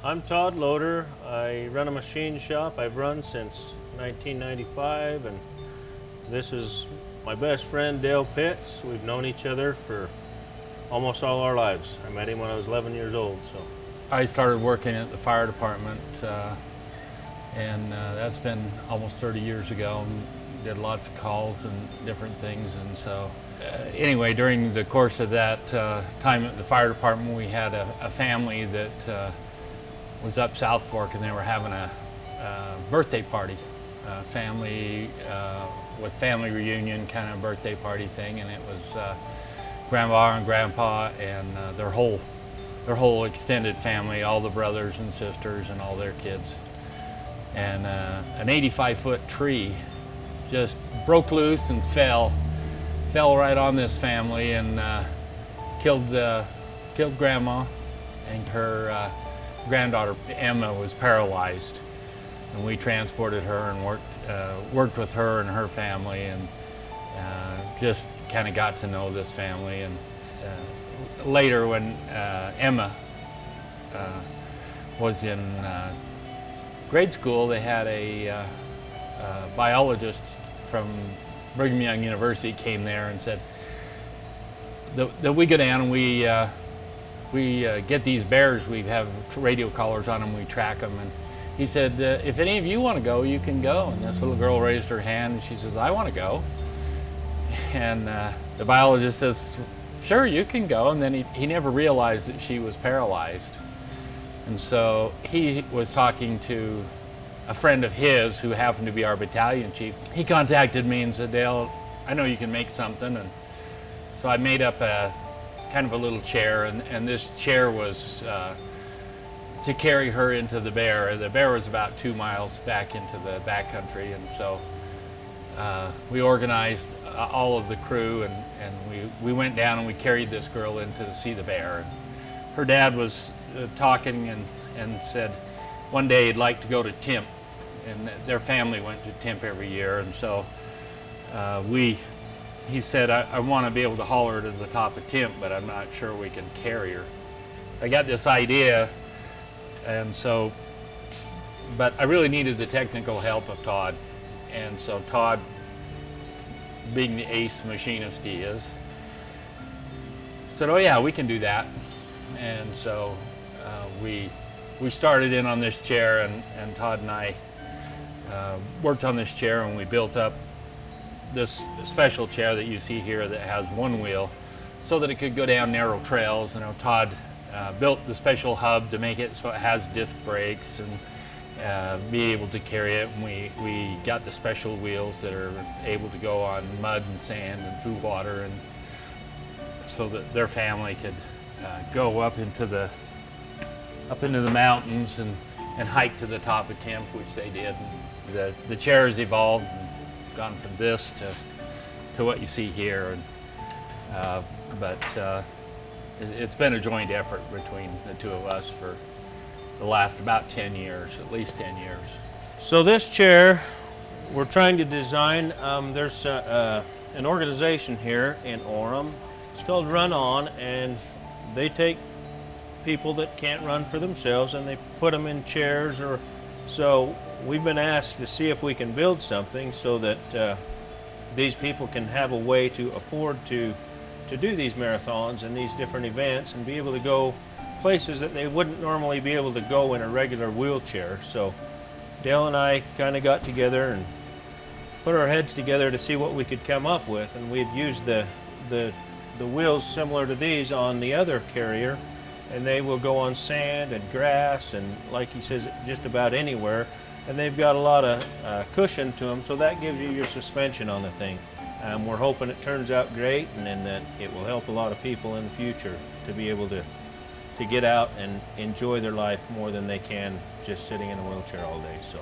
I'm Todd Loader. I run a machine shop. I've run since 1995, and this is my best friend Dale Pitts. We've known each other for almost all our lives. I met him when I was 11 years old. I started working at the fire department, and that's been almost 30 years ago. Did lots of calls and different things, and so anyway, during the course of that time at the fire department, we had a family that was up South Fork, and they were having a birthday party, family with family reunion kind of birthday party thing, and it was grandma and grandpa and their whole extended family, all the brothers and sisters and all their kids. And an 85-foot tree just broke loose and fell right on this family and killed grandma, and her granddaughter Emma was paralyzed. And we transported her and worked with her and her family, and just kind of got to know this family. And later, when Emma was in grade school, they had a biologist from Brigham Young University came there and said that we go down and we get these bears. We have radio collars on them. We track them, and he said, if any of you want to go, you can go. And this little girl raised her hand and she says, I want to go. And the biologist says, sure, you can go. And then he never realized that she was paralyzed. And so he was talking to a friend of his who happened to be our battalion chief. He contacted me and said, Dale, I know you can make something. And so I made up a kind of a little chair, and this chair was to carry her into the bear. The bear was about 2 miles back into the backcountry, and so we organized all of the crew, and we went down and we carried this girl in to see the bear. Her dad was talking and said one day he'd like to go to Timp, and their family went to Timp every year, and so he said, I want to be able to haul her to the top of Timp, but I'm not sure we can carry her. I got this idea, and so, but I really needed the technical help of Todd, and so Todd, being the ace machinist he is, said, oh yeah, we can do that. And so we started in on this chair, and Todd and I worked on this chair, and we built up this special chair that you see here that has one wheel so that it could go down narrow trails. You know, Todd built the special hub to make it so it has disc brakes and be able to carry it. And we got the special wheels that are able to go on mud and sand and through water, and so that their family could go up into the mountains and hike to the top of Timp, which they did. And the chair has evolved and gone from this to what you see here, and but it's been a joint effort between the two of us for the last about 10 years, at least 10 years. So this chair we're trying to design, there's an organization here in Orem. It's called Run On, and they take people that can't run for themselves and they put them in chairs. Or so we've been asked to see if we can build something so that these people can have a way to afford to do these marathons and these different events and be able to go places that they wouldn't normally be able to go in a regular wheelchair. So Dale and I kind of got together and put our heads together to see what we could come up with, and we'd used the wheels similar to these on the other carrier, and they will go on sand and grass and, like he says, just about anywhere, and they've got a lot of cushion to them, so that gives you your suspension on the thing. We're hoping it turns out great, and that it will help a lot of people in the future to be able to get out and enjoy their life more than they can just sitting in a wheelchair all day. So.